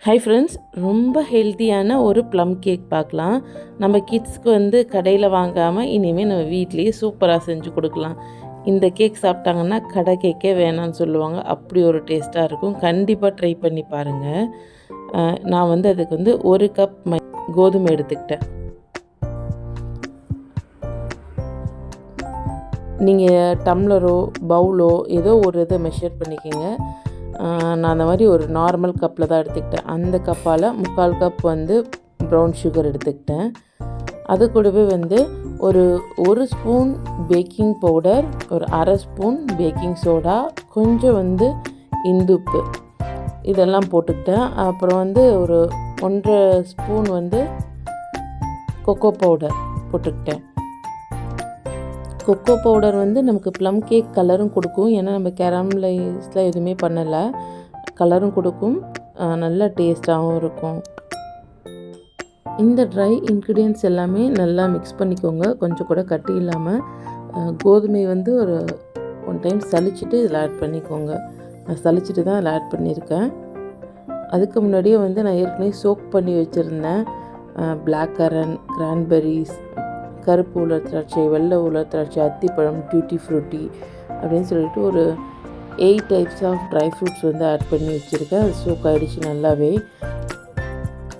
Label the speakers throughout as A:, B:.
A: Hi friends, ரொம்ப ஹெல்த்தியான ஒரு ப்ளம் கேக் பார்க்கலாம். நம்ம கிட்ஸ்க்கு கடையில் வாங்காமல் இனிமேல் நம்ம வீட்லேயே சூப்பராக செஞ்சு கொடுக்கலாம். இந்த கேக் சாப்பிட்டாங்கன்னா கடை கேக்கே வேணான்னு சொல்லுவாங்க. அப்படி ஒரு டேஸ்ட்டாக இருக்கும். கண்டிப்பாக ட்ரை பண்ணி பாருங்கள். நான் அதுக்கு 1 கப் கோதுமை எடுத்துக்கிட்டேன். நீங்கள் டம்ளரோ பவுலோ ஏதோ ஒரு இதை மெஷர் பண்ணிக்கோங்க. நான் அந்த மாதிரி ஒரு நார்மல் கப்பில் தான் எடுத்துக்கிட்டேன். அந்த கப்பால் 3/4 கப் ப்ரௌன் சுகர் எடுத்துக்கிட்டேன். அது கூடவே ஒரு ஸ்பூன் பேக்கிங் பவுடர், ஒரு அரை ஸ்பூன் பேக்கிங் சோடா, கொஞ்சம் இந்துப்பு இதெல்லாம் போட்டுக்கிட்டேன். அப்புறம் ஒரு 1.5 ஸ்பூன் கொக்கோ பவுடர் போட்டுக்கிட்டேன். கொக்கோ பவுடர் நமக்கு ப்ளம் கேக் கலரும் கொடுக்கும். ஏன்னா நம்ம கேரமலைஸ்லாம் எதுவுமே பண்ணலை. கலரும் கொடுக்கும், நல்ல டேஸ்ட்டாகவும் இருக்கும். இந்த ட்ரை இன்க்ரீடியன்ட்ஸ் எல்லாமே நல்லா மிக்ஸ் பண்ணிக்கோங்க. கொஞ்சம் கூட கட்டி இல்லாமல். கோதுமை ஒரு 1 டைம் சலிச்சுட்டு இதில் ஆட் பண்ணிக்கோங்க. நான் சலிச்சுட்டு தான் இதில் ஆட் பண்ணியிருக்கேன். அதுக்கு முன்னாடியே நான் ஏற்கனவே சோக் பண்ணி வச்சுருந்தேன். பிளாக் கரண்ட், கிரான்பெரிஸ், கருப்பு உலர் திராட்சை, வெள்ளை உலர் திராட்சை, அத்திப்பழம், டியூட்டி ஃப்ரூட்டி அப்படின்னு சொல்லிட்டு ஒரு 8 types of dry fruits add பண்ணி வச்சுருக்கேன். அது சோக் ஆகிடுச்சு நல்லாவே.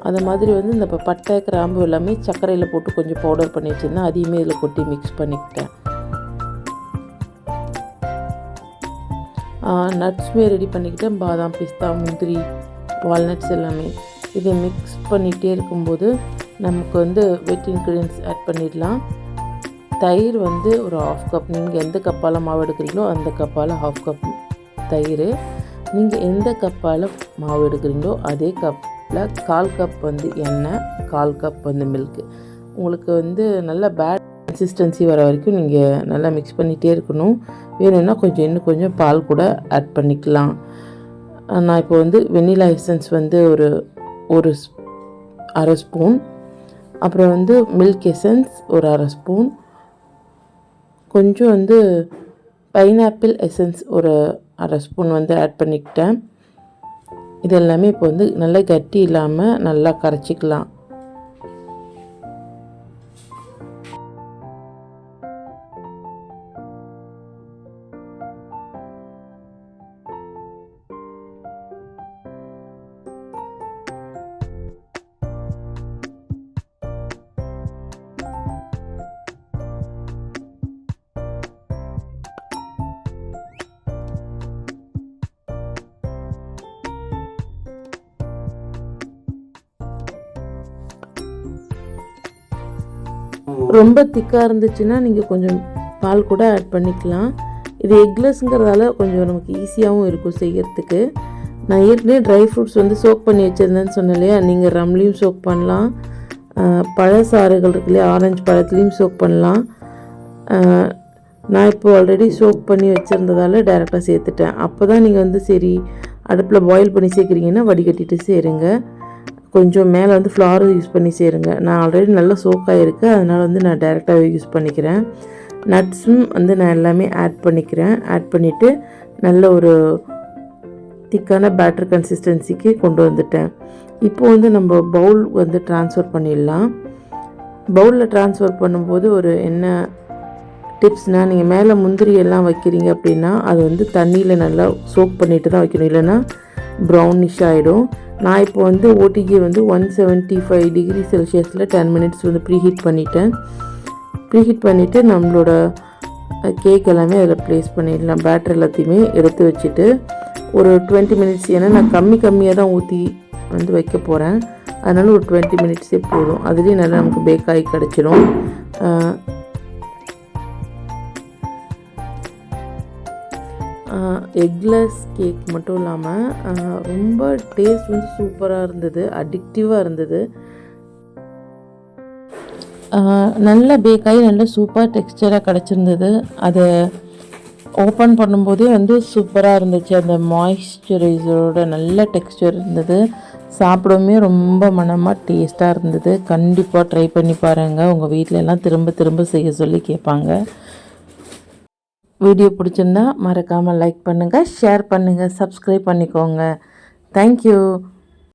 A: அது மாதிரி இந்த பட்டை, கிராம்பு எல்லாமே சர்க்கரையில் போட்டு கொஞ்சம் பவுடர் பண்ணி வச்சுருந்தேன். அதையுமே இதில் கொட்டி மிக்ஸ் பண்ணிக்கிட்டேன். நட்ஸுமே ரெடி பண்ணிக்கிட்டேன். பாதாம், பிஸ்தா, முந்திரி, வால்நட்ஸ் எல்லாமே. இதை மிக்ஸ் பண்ணிகிட்டே இருக்கும்போது நமக்கு வெட் இன்க்ரீடியன்ட்ஸ் ஆட் பண்ணிடலாம். தயிர் ஒரு 1/2 கப். நீங்கள் எந்த கப்பால் மாவு எடுக்கிறீங்களோ அந்த கப்பால் 1/2 கப் தயிர். நீங்கள் எந்த கப்பால் மாவு எடுக்கிறீங்களோ அதே கப்பில் 1/4 கப் எண்ணெய், 1/4 கப் மில்க்கு. உங்களுக்கு நல்ல பேட் கன்சிஸ்டன்சி வர வரைக்கும் நீங்கள் நல்லா மிக்ஸ் பண்ணிகிட்டே இருக்கணும். வேணும்னா இன்னும் கொஞ்சம் பால் கூட ஆட் பண்ணிக்கலாம். நான் இப்போ வெண்ணிலா எசன்ஸ் ஒரு அரை ஸ்பூன், அப்புறம் மில்க் எசன்ஸ் ஒரு அரை ஸ்பூன், கொஞ்சம் பைனாப்பிள் எசன்ஸ் ஒரு அரை ஸ்பூன் ஆட் பண்ணிக்கிட்டேன். இது எல்லாமே இப்போ நல்லா கட்டி இல்லாமல் நல்லா கரைச்சிக்கலாம். ரொம்ப திக்காக இருந்துச்சுன்னா நீங்கள் கொஞ்சம் பால் கூட ஆட் பண்ணிக்கலாம். இது எக்லெஸ்ங்கிறதால கொஞ்சம் நமக்கு ஈஸியாகவும் இருக்கும் செய்யறதுக்கு. நான் ஏற்கனவே ட்ரை ஃப்ரூட்ஸ் சோக் பண்ணி வச்சுருந்தேன்னு சொன்னேன் இல்லையா, நீங்கள் ரம்லையும் சோக் பண்ணலாம், பழசாறுகள் இருக்கு இல்லையா, ஆரஞ்சு பழத்துலேயும் சோக் பண்ணலாம். நான் இப்போ ஆல்ரெடி சோக் பண்ணி வச்சுருந்ததால் டைரெக்டாக சேர்த்துட்டேன். அப்போ தான் நீங்கள் சரி அடுப்பில் பாயில் பண்ணி சேர்க்குறீங்கன்னா வடிகட்டிட்டு சேருங்க. கொஞ்சம் மேலே ஃப்ளார் யூஸ் பண்ணி சேருங்க. நான் ஆல்ரெடி நல்லா சோக்காகிருக்கு, அதனால் நான் டைரெக்டாகவே யூஸ் பண்ணிக்கிறேன். நட்ஸும் நான் எல்லாமே ஆட் பண்ணிக்கிறேன். ஆட் பண்ணிவிட்டு நல்ல ஒரு திக்கான பேட்டர் கன்சிஸ்டன்சிக்கு கொண்டு வந்துட்டேன். இப்போ நம்ம பவுல் ட்ரான்ஸ்ஃபர் பண்ணிடலாம். பவுலில் ட்ரான்ஸ்ஃபர் பண்ணும்போது ஒரு என்ன டிப்ஸ்னால், நீங்கள் மேலே முந்திரி எல்லாம் வைக்கிறீங்க அப்படின்னா அது தண்ணியில் நல்லா சோக் பண்ணிட்டு தான் வைக்கணும், இல்லைன்னா ப்ரௌனிஷ் ஆகிடும். நான் இப்போ ஓடிஜி 175 டிகிரி செல்சியஸில் 10 மினிட்ஸ் ப்ரீஹீட் பண்ணிட்டேன். ப்ரீஹீட் பண்ணிவிட்டு நம்மளோட கேக் எல்லாமே அதில் ப்ளேஸ் பண்ணிடலாம். பேட்டர் எல்லாத்தையுமே எடுத்து வச்சுட்டு ஒரு 20 மினிட்ஸ், ஏன்னா நான் கம்மியாக தான் ஊற்றி வைக்க போகிறேன், அதனால் ஒரு 20 மினிட்ஸே போதும். அதுலேயும் நல்லா நமக்கு பேக் ஆகி கிடச்சிடும். எக்லெஸ் கேக் மட்டும் இல்லாமல் ரொம்ப டேஸ்ட் சூப்பராக இருந்தது, அடிக்டிவாக இருந்தது. நல்ல பேக்காகி நல்ல சூப்பர் டெக்ஸ்டராக கிடச்சிருந்தது. அதை ஓப்பன் பண்ணும்போதே சூப்பராக இருந்துச்சு. அந்த மாய்ஸ்சரைசரோட நல்ல டெக்ஸ்டர் இருந்தது. சாப்பிடவுமே ரொம்ப மனமாக டேஸ்ட்டாக இருந்தது. கண்டிப்பாக ட்ரை பண்ணி பாருங்கள். உங்கள் வீட்டில் எல்லாம் திரும்ப திரும்ப செய்ய சொல்லி கேட்பாங்க. வீடியோ பிடிச்சிருந்தா மறக்காமல் லைக் பண்ணுங்கள், ஷேர் பண்ணுங்கள், சப்ஸ்கிரைப் பண்ணிக்கோங்க. தேங்க்யூ.